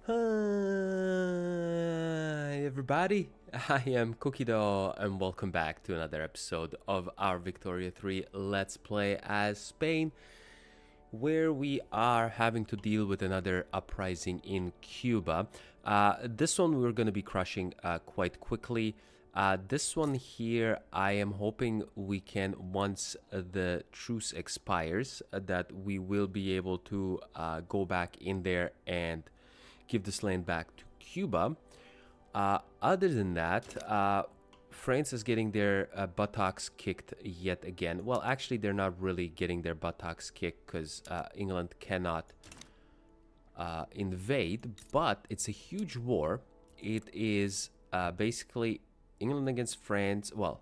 Hi everybody, I am Cookie Dough and welcome back to another episode of our Victoria 3 Let's Play as Spain, where we are having to deal with another uprising in Cuba. This one we're going to be crushing quite quickly. This one here, I am hoping we can, once the truce expires, that we will be able to go back in there and give this land back to Cuba. Other than that, France is getting their buttocks kicked yet again. Well, actually, they're not really getting their buttocks kicked because England cannot invade, but it's a huge war. It is basically England against France. Well,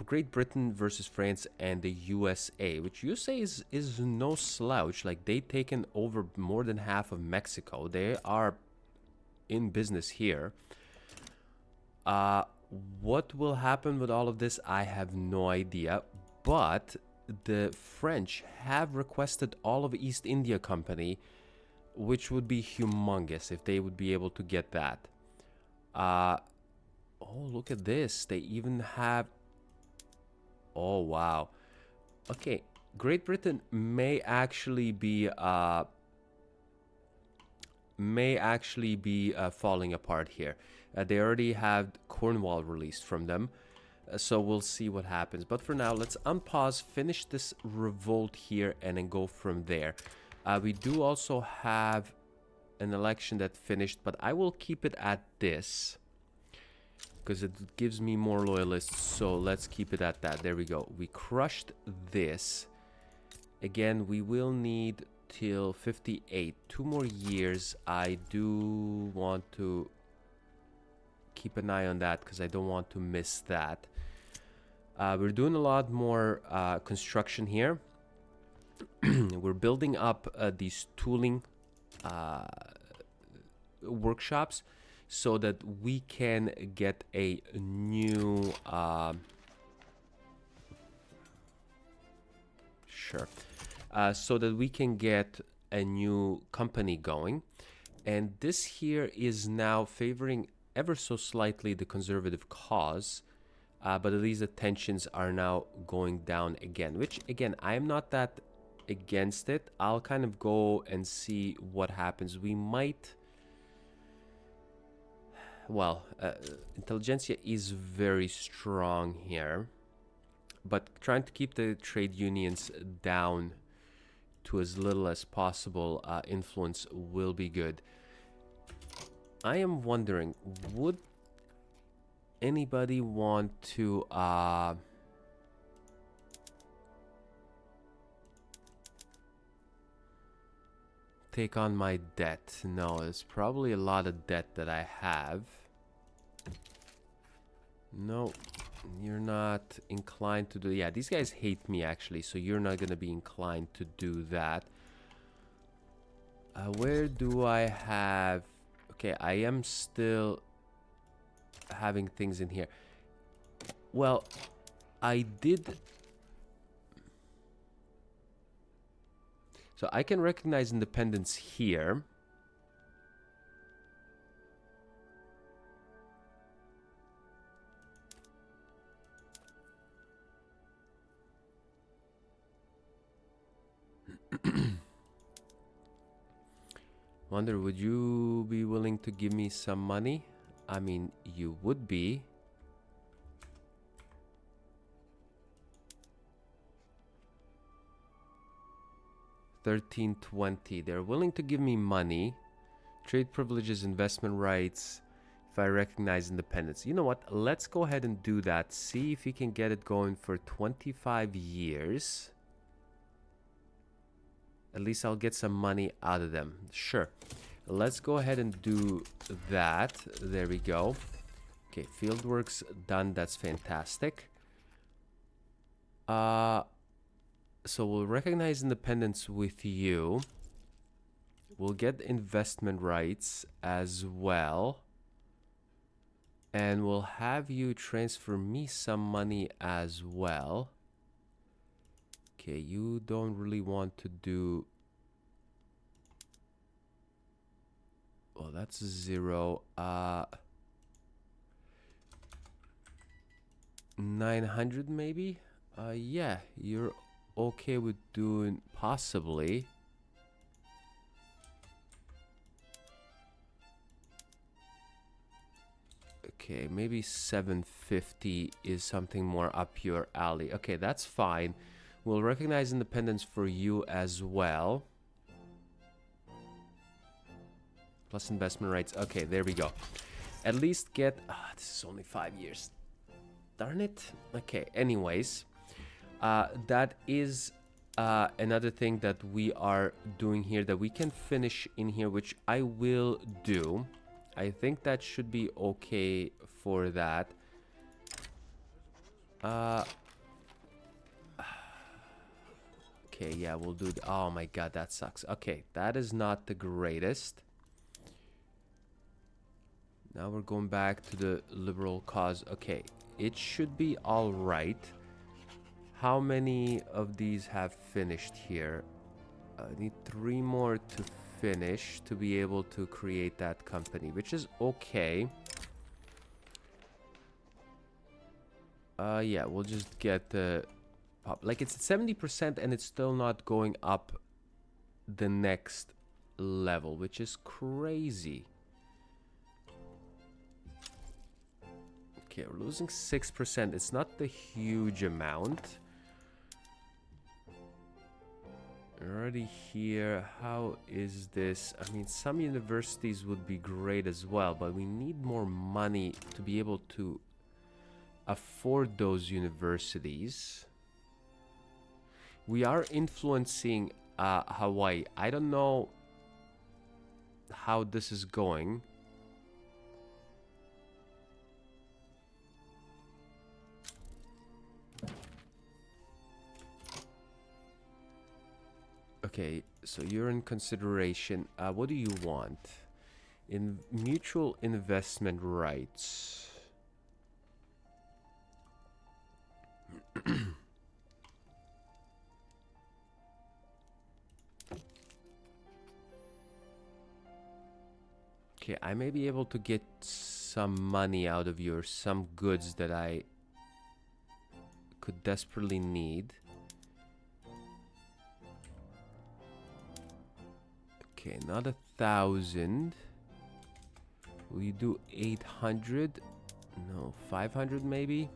Great Britain versus France and the USA, which USA is no slouch. Like, they've taken over more than half of Mexico. They are in business here. What will happen with all of this, I have no idea. But the French have requested all of East India Company, which would be humongous if they would be able to get that. Oh, look at this. They even have... Oh, wow. Okay, Great Britain may actually be falling apart here. They already have Cornwall released from them, so we'll see what happens. But for now, let's unpause, finish this revolt here, and then go from there. We do also have an election that finished, but I will keep it at this because it gives me more loyalists, so let's keep it at that. There we go. We crushed this. Again, we will need till 58. 2 more years. I do want to keep an eye on that because I don't want to miss that. We're doing a lot more construction here. We're building up these tooling workshops so that we can get a new so that we can get a new company going. And this here is now favoring ever so slightly the conservative cause, but at least the tensions are now going down again, which again, I'm not that against it. I'll kind of go and see what happens. We might... Well, intelligentsia is very strong here, but trying to keep the trade unions down to as little as possible influence will be good. I am wondering, would anybody want to take on my debt? No, it's probably a lot of debt that I have. No, you're not inclined to do... Yeah, these guys hate me actually, so you're not gonna be inclined to do that. Where do I have... Okay, I am still having things in here. Well, I did... So I can recognize independence here. Wonder, would you be willing to give me some money? I mean, you would be. $13.20. They're willing to give me money. Trade privileges, investment rights, if I recognize independence. You know what? Let's go ahead and do that. See if we can get it going for 25 years. At least I'll get some money out of them. Sure. Let's go ahead and do that. There we go. Okay, fieldworks done. That's fantastic. So we'll recognize independence with you. We'll get investment rights as well. And we'll have you transfer me some money as well. Okay, you don't really want to do... Well, that's 0. 900 maybe? Yeah, you're okay with doing possibly. Okay, maybe 750 is something more up your alley. Okay, that's fine. We'll recognize independence for you as well. Plus investment rights. Okay, there we go. At least get... this is only 5 years. Darn it. Okay, anyways. That is another thing that we are doing here that we can finish in here, which I will do. I think that should be okay for that. Okay, yeah, we'll do... Oh my god, that sucks. Okay, that is not the greatest. Now we're going back to the liberal cause. Okay, it should be all right. How many of these have finished here? I need 3 more to finish to be able to create that company, which is okay. Yeah, we'll just get the... like, it's at 70% and it's still not going up the next level, which is crazy. Okay, we're losing 6%. It's not the huge amount. Already here. How is this? I mean, some universities would be great as well, but we need more money to be able to afford those universities. We are influencing Hawaii. I don't know how this is going. Okay, so you're in consideration. What do you want? In mutual investment rights. Okay, I may be able to get some money out of you, or some goods that I could desperately need. Okay, not 1,000. Will you do 800? No, 500 maybe?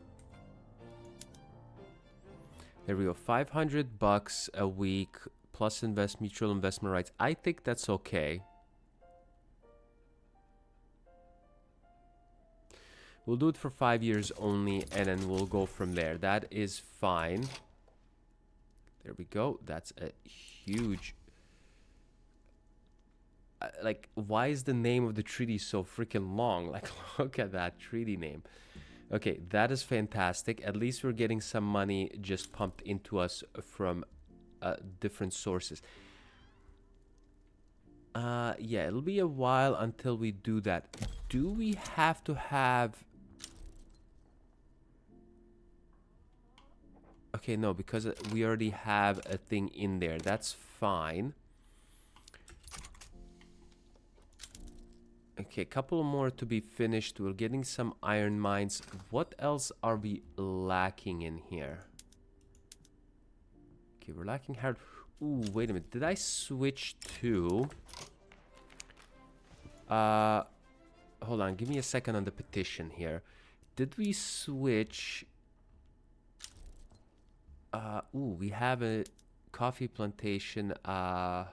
There we go, 500 bucks a week plus mutual investment rights. I think that's okay. We'll do it for 5 years only, and then we'll go from there. That is fine. There we go. That's a huge... like, why is the name of the treaty so freaking long? Like, look at that treaty name. Okay, that is fantastic. At least we're getting some money just pumped into us from different sources. Yeah, it'll be a while until we do that. Do we have to have... Okay, no, because we already have a thing in there. That's fine. Okay, a couple more to be finished. We're getting some iron mines. What else are we lacking in here? Okay, we're lacking hard... Ooh, wait a minute. Did I switch to... hold on. Give me a second on the petition here. Did we switch... ooh, we have a coffee plantation, but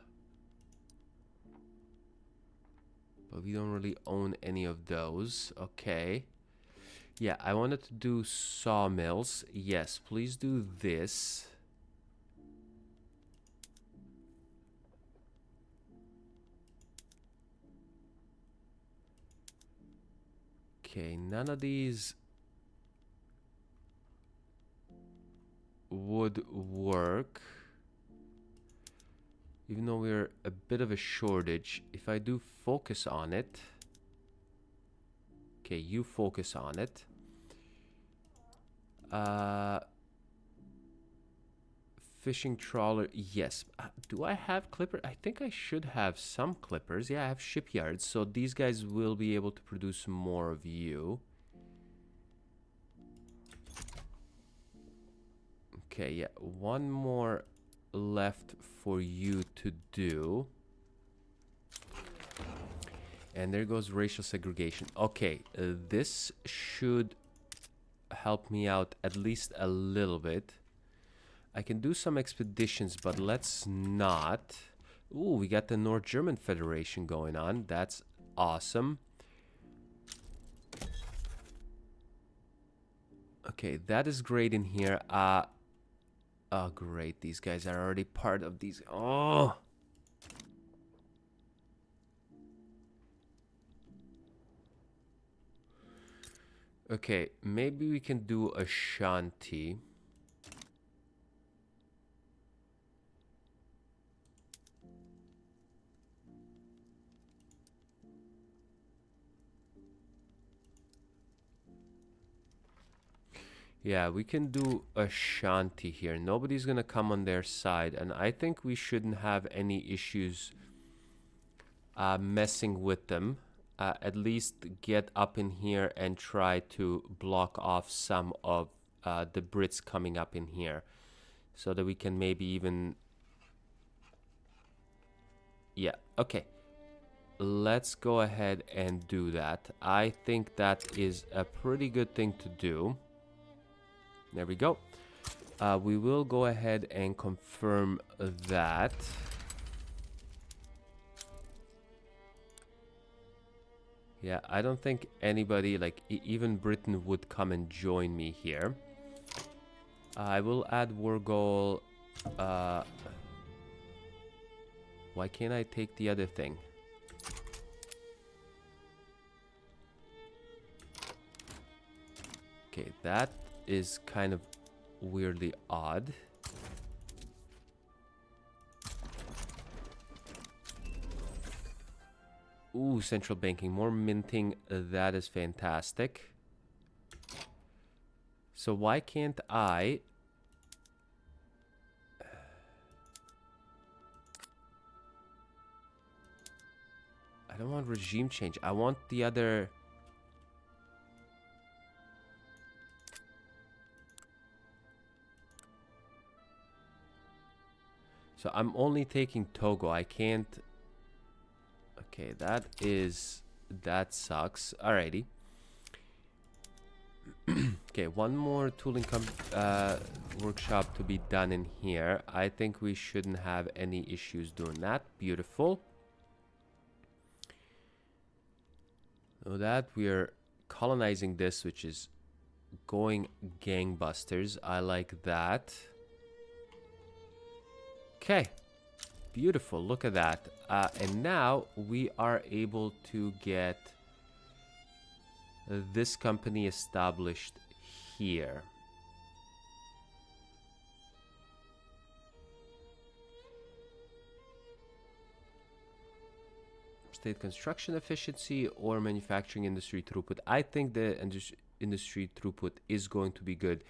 we don't really own any of those. Okay. Yeah, I wanted to do sawmills. Yes, please do this. Okay, none of these would work, even though we're a bit of a shortage. If I do focus on it... Okay, you focus on it. fishing trawler. Yes. Do I have clippers? I think I should have some clippers. Yeah, I have shipyards. So these guys will be able to produce more of you. Okay, yeah. One more left for you to do. And there goes racial segregation. Okay, this should help me out at least a little bit. I can do some expeditions, but let's not. Ooh, we got the North German Federation going on. That's awesome. Okay, that is great in here. Oh, great. These guys are already part of these. Oh. Okay, maybe we can do Ashanti. Yeah, we can do Ashanti here. Nobody's gonna come on their side, and I think we shouldn't have any issues messing with them. At least get up in here and try to block off some of the Brits coming up in here, so that we can maybe even... Yeah, okay. Let's go ahead and do that. I think that is a pretty good thing to do. There we go. We will go ahead and confirm that. Yeah, I don't think anybody, like even Britain, would come and join me here. I will add war goal. Why can't I take the other thing? Okay, that is kind of weirdly odd. Ooh, central banking, more minting. That is fantastic. So why can't I... I don't want regime change. I want the other... So I'm only taking Togo. I can't... Okay, that sucks. Alrighty. Okay, one more tooling workshop to be done in here. I think we shouldn't have any issues doing that. Beautiful. So that we're colonizing this, which is going gangbusters. I like that. Okay. Beautiful, look at that. And now we are able to get this company established here. State construction efficiency or manufacturing industry throughput. I think the industry throughput is going to be good.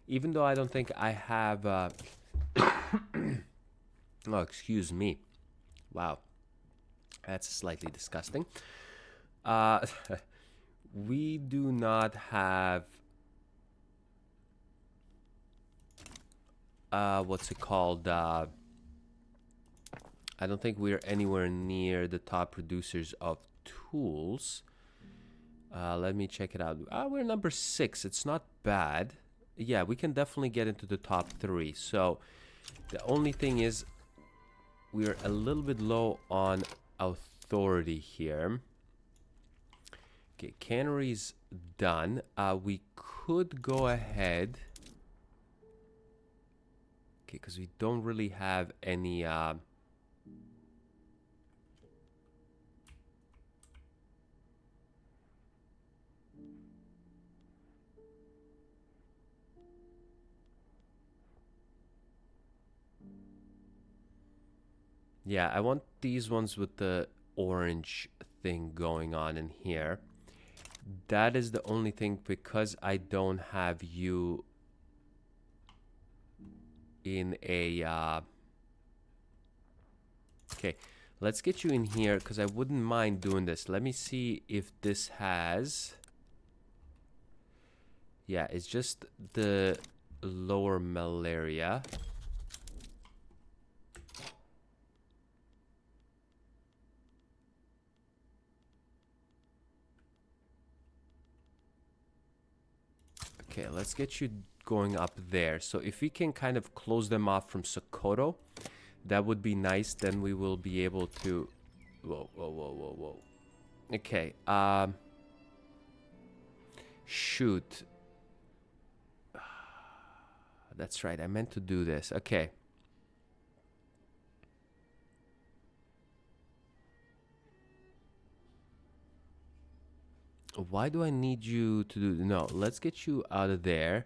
Even though I don't think I have... Oh, excuse me. Wow. That's slightly disgusting. We do not have... what's it called? I don't think we're anywhere near the top producers of tools. Let me check it out. We're number 6. It's not bad. Yeah, we can definitely get into the top 3. So the only thing is... we're a little bit low on authority here. Okay, cannery's done. We could go ahead. Okay, because we don't really have any... Yeah, I want these ones with the orange thing going on in here. That is the only thing, because I don't have you... in a... Okay, let's get you in here, because I wouldn't mind doing this. Let me see if this has... Yeah, it's just the lower malaria. Okay, let's get you going up there. So if we can kind of close them off from Sokoto, that would be nice. Then we will be able to... Whoa, whoa, whoa, whoa, whoa. Okay, shoot. That's right, I meant to do this. Okay. Why do I need you to do... No, let's get you out of there.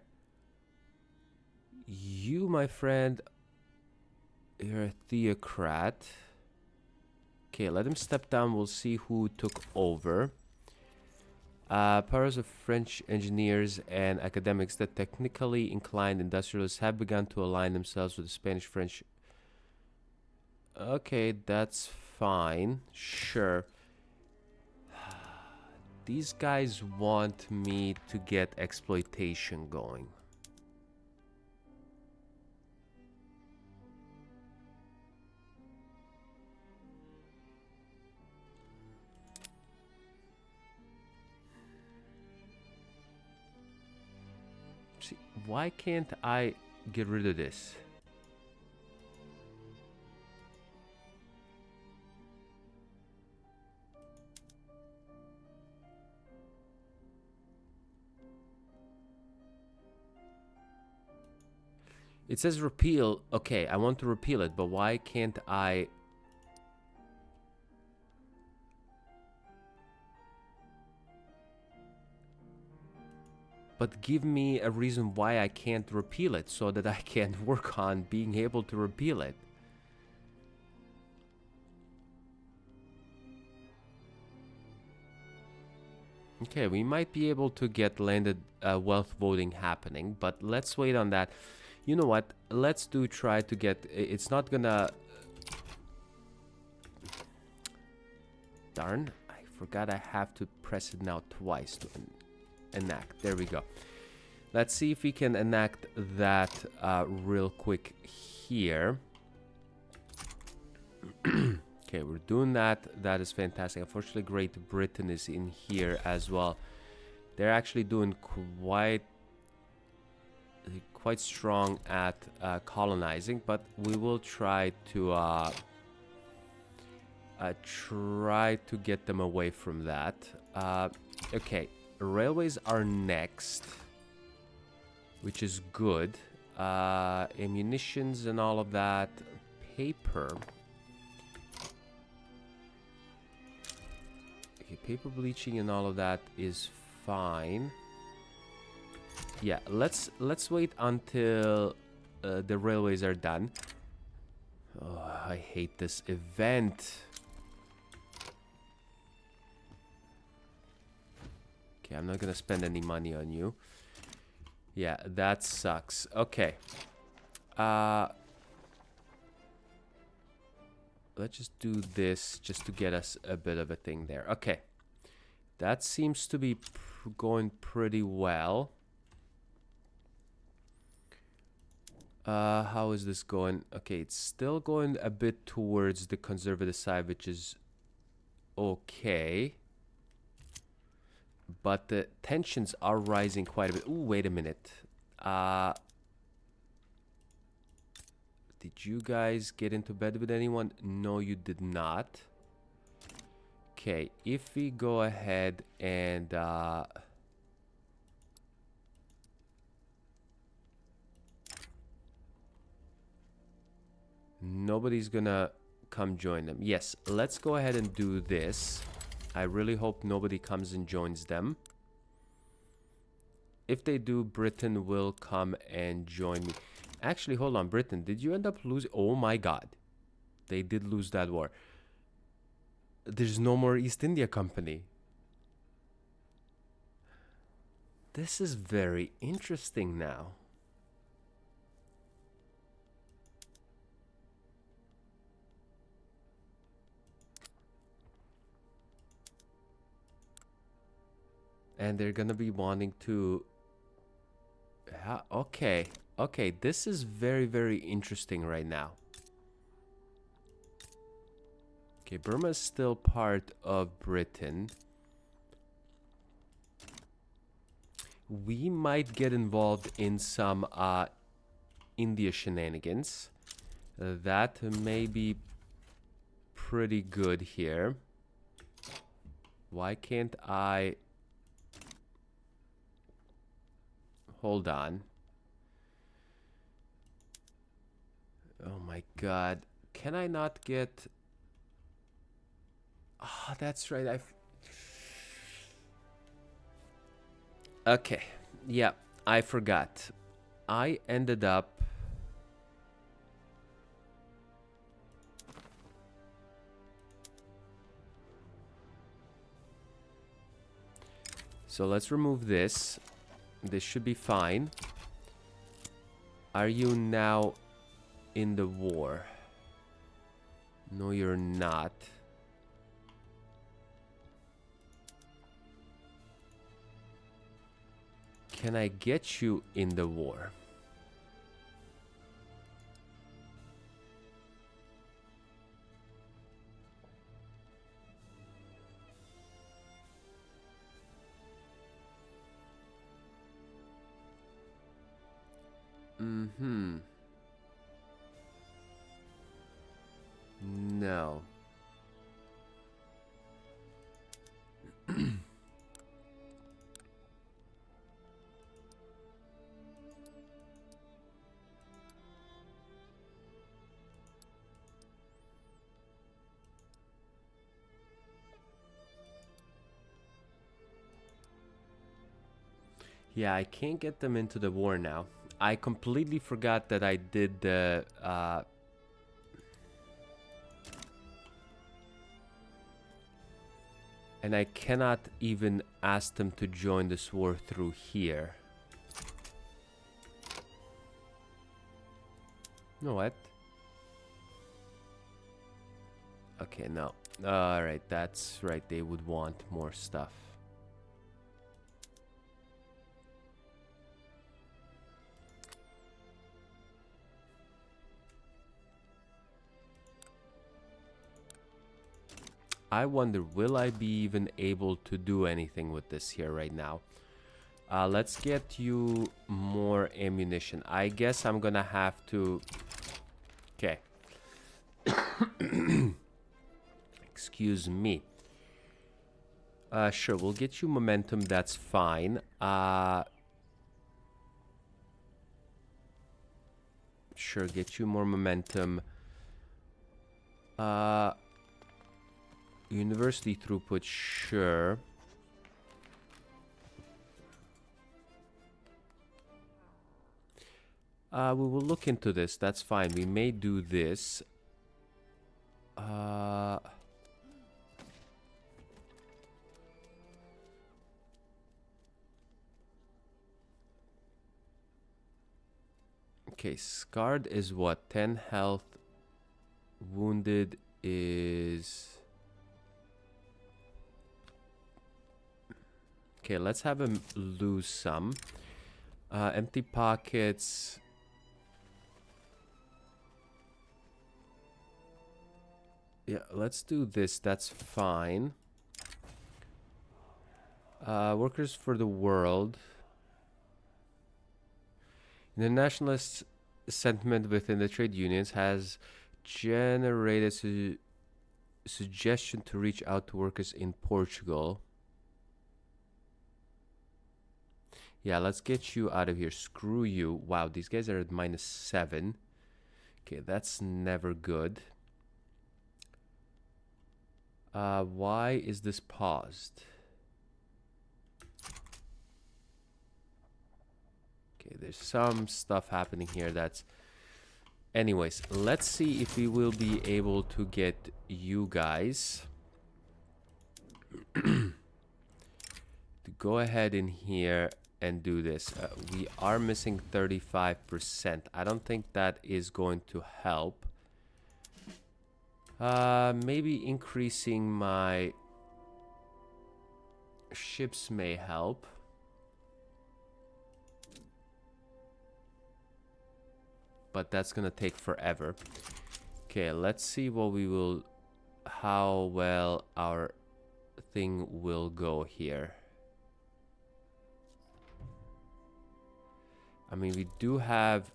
You, my friend, you're a theocrat. Okay, let him step down. We'll see who took over. Powers of French engineers and academics that technically inclined industrialists have begun to align themselves with the Spanish-French. Okay, that's fine. Sure. These guys want me to get exploitation going. See, why can't I get rid of this? It says repeal. Okay, I want to repeal it, but why can't I... But give me a reason why I can't repeal it so that I can work on being able to repeal it. Okay, we might be able to get landed wealth voting happening, but let's wait on that. You know what? Let's try to get... It's not gonna... Darn, I forgot I have to press it now twice to enact. There we go. Let's see if we can enact that real quick here. Okay, we're doing that. That is fantastic. Unfortunately, Great Britain is in here as well. They're actually doing quite strong at colonizing, but we will try to get them away from that. Okay, railways are next, which is good. Ammunitions and all of that. Paper. Okay, paper bleaching and all of that is fine. Yeah, let's wait until the railways are done. Oh, I hate this event. Okay, I'm not gonna spend any money on you. Yeah, that sucks. Okay. Let's just do this just to get us a bit of a thing there. Okay. That seems to be going pretty well. How is this going? Okay, it's still going a bit towards the conservative side, which is okay. But the tensions are rising quite a bit. Ooh, wait a minute. Did you guys get into bed with anyone? No, you did not. Okay, if we go ahead and... nobody's gonna come join them. Yes, let's go ahead and do this. I really hope nobody comes and joins them. If they do, Britain will come and join me. Actually, hold on, Britain, did you end up losing? Oh my god. They did lose that war. There's no more East India Company. This is very interesting now. And they're gonna be wanting to... okay. Okay, this is very, very interesting right now. Okay, Burma is still part of Britain. We might get involved in some India shenanigans. That may be pretty good here. Why can't I... hold on. Oh my god. Can I not get... ah, that's right. Okay. Yeah, I forgot. I ended up... so let's remove this. This should be fine. Are you now in the war? No, you're not. Can I get you in the war? Mm-hmm. No. Yeah, I can't get them into the war now. I completely forgot that I did the... and I cannot even ask them to join this war through here. You know what? Okay, no. Alright, that's right. They would want more stuff. I wonder, will I be even able to do anything with this here right now? Let's get you more ammunition. I guess I'm gonna have to... okay. Excuse me. Sure, we'll get you momentum, that's fine. Sure, get you more momentum. University throughput, sure. We will look into this, that's fine. We may do this. Okay, scarred is what? 10 health. Wounded is... okay, let's have him lose some. Empty pockets. Yeah, let's do this. That's fine. Workers for the world. The nationalist sentiment within the trade unions has generated suggestion to reach out to workers in Portugal. Yeah, let's get you out of here. Screw you. Wow, these guys are at -7. Okay, that's never good. Why is this paused? Okay, there's some stuff happening here that's... anyways, let's see if we will be able to get you guys to go ahead in here and do this. We are missing 35%. I don't think that is going to help. Maybe increasing my Ships may help. But that's gonna take forever. Okay, let's see what we will... how well our thing will go here. I mean, we do have...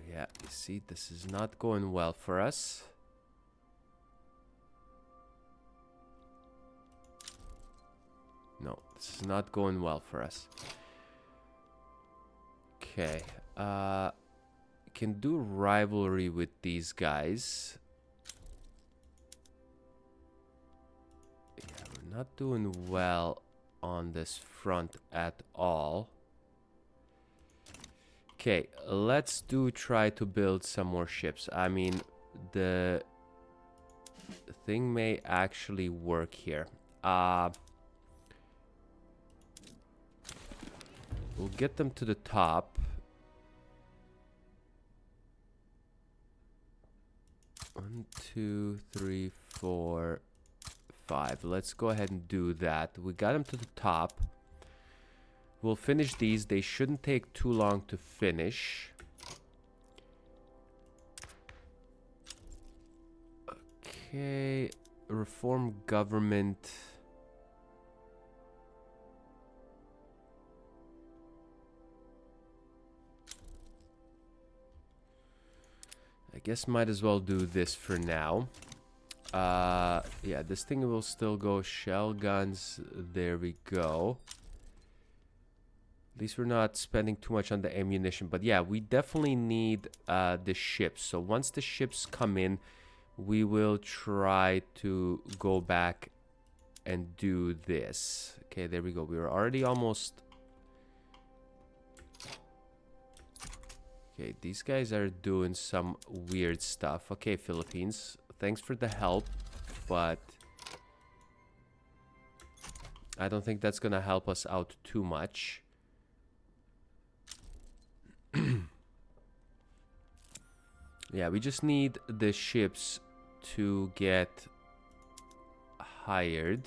yeah, you see, this is not going well for us. No, this is not going well for us. Okay, can do rivalry with these guys. Yeah, we're not doing well on this front at all. Okay, let's try to build some more ships. I mean, the thing may actually work here. We'll get them to the top. One, two, three, four, five. Let's go ahead and do that. We got them to the top. We'll finish these. They shouldn't take too long to finish. Okay. Reform government. I guess might as well do this for now. Yeah, this thing will still go. Shell guns. There we go. At least we're not spending too much on the ammunition. But yeah, we definitely need the ships. So once the ships come in, we will try to go back and do this. Okay, there we go. We were already almost... okay, these guys are doing some weird stuff. Okay, Philippines, thanks for the help, but I don't think that's gonna help us out too much. Yeah, we just need the ships to get hired.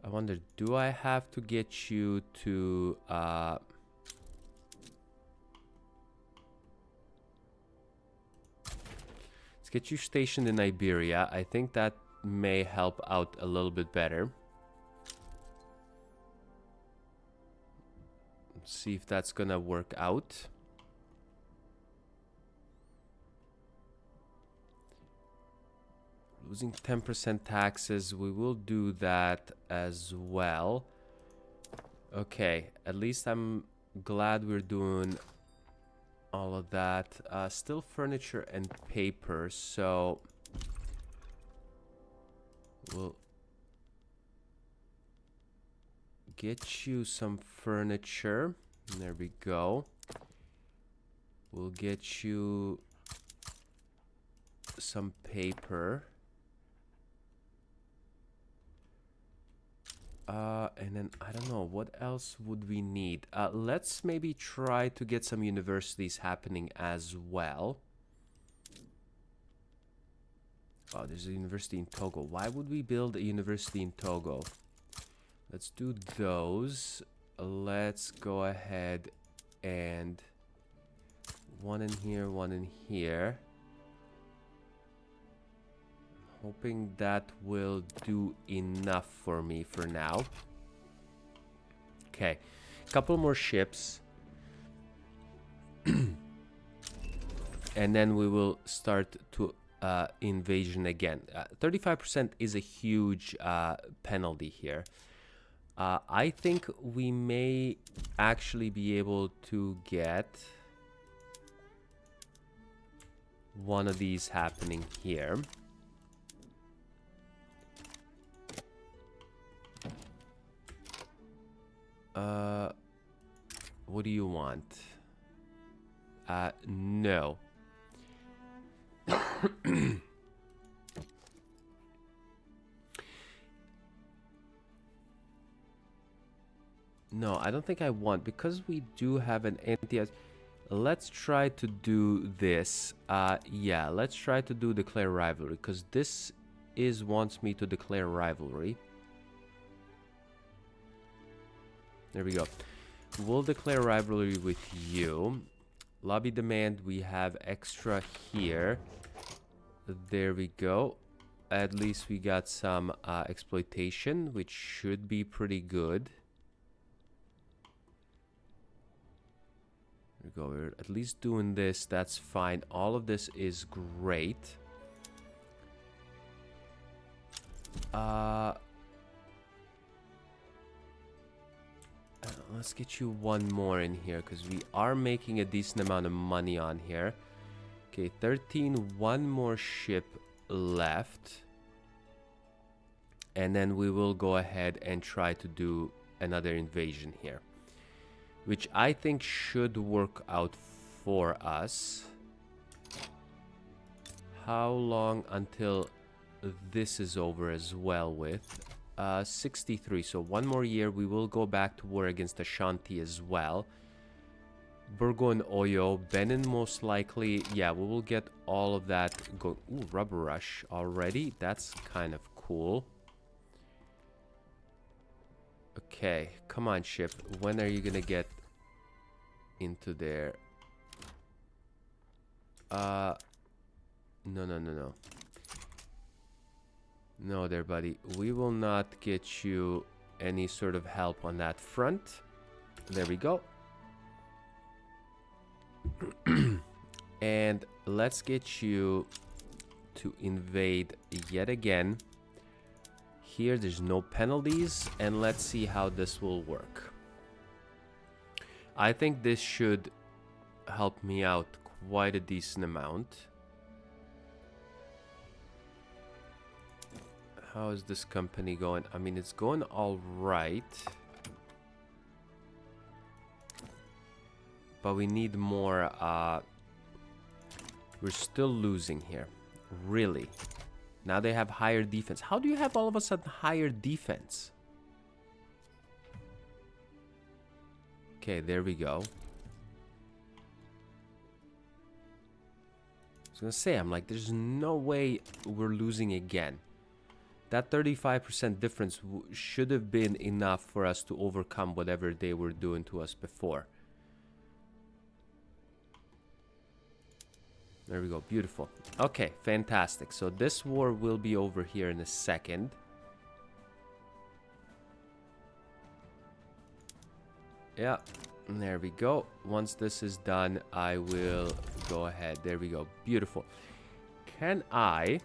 I wonder, do I have to get you to let's get you stationed in Iberia. I think that may help out a little bit better. Let's see if that's gonna work out. Losing 10% taxes, we will do that as well. Okay, at least I'm glad we're doing all of that. Still furniture and paper, so we'll get you some furniture. There we go. We'll get you some paper. And then, I don't know, what else would we need? Let's maybe try to get some universities happening as well. Oh, there's a university in Togo. Why would we build a university in Togo? Let's do those. Let's go ahead and... one in here, one in here. Hoping that will do enough for me for now. Okay, couple more ships. And then we will start to invasion again. 35% is a huge penalty here. I think we may actually be able to get one of these happening here. What do you want? No. No, I don't think I want, because we do have an anti... Let's try to do this. Yeah, let's try to do declare rivalry, because this is wants me to declare rivalry. There we go. We'll declare rivalry with you. Lobby demand, we have extra here. There we go. At least we got some exploitation, which should be pretty good. There we go. We're at least doing this. That's fine. All of this is great. Let's get you one more in here, because we are making a decent amount of money on here. Okay, 13, one more ship left. And then we will go ahead and try to do another invasion here, which I think should work out for us. How long until this is over as well with? 63, so one more year. We will go back to war against Ashanti as well. Burgo and Oyo, Benin most likely. Yeah, we will get all of that going. Ooh, Rubber Rush already. That's kind of cool. Okay, come on, ship. When are you gonna get into there? No. No there, buddy. We will not get you any sort of help on that front. There we go. And let's get you to invade yet again. Here, there's no penalties, and let's see how this will work. I think this should help me out quite a decent amount. How is this company going? I mean, it's going all right. But we need more. We're still losing here. Really. Now they have higher defense. How do you have all of a sudden higher defense? Okay, there we go. I was gonna say, I'm like, there's no way we're losing again. That 35% difference should have been enough for us to overcome whatever they were doing to us before. There we go. Beautiful. Okay, fantastic. So this war will be over here in a second. Yeah, there we go. Once this is done, I will go ahead. There we go. Beautiful. Can I...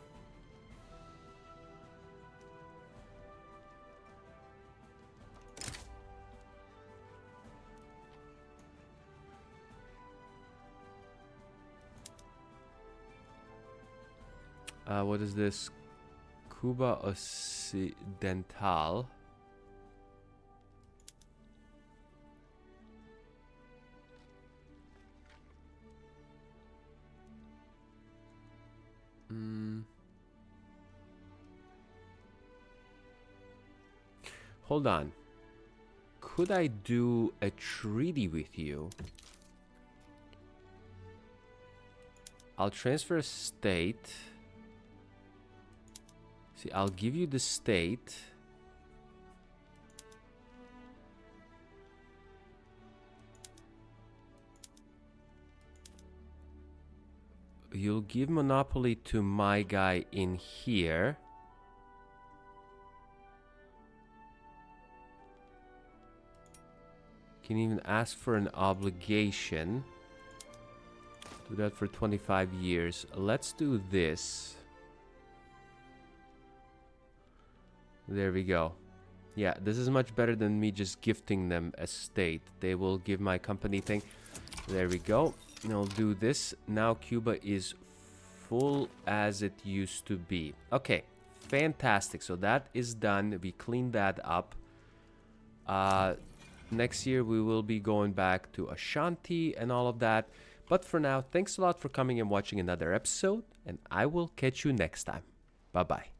what is this? Cuba Occidental. Hold on. Could I do a treaty with you? I'll transfer a state. See, I'll give you the state. You'll give monopoly to my guy in here. Can even ask for an obligation. Do that for 25 years. Let's do this. There we go. Yeah, this is much better than me just gifting them a state. They will give my company thing. There we go. And I'll do this. Now Cuba is full as it used to be. Okay, fantastic. So that is done. We cleaned that up. Next year we will be going back to Ashanti and all of that. But for now, thanks a lot for coming and watching another episode. And I will catch you next time. Bye-bye.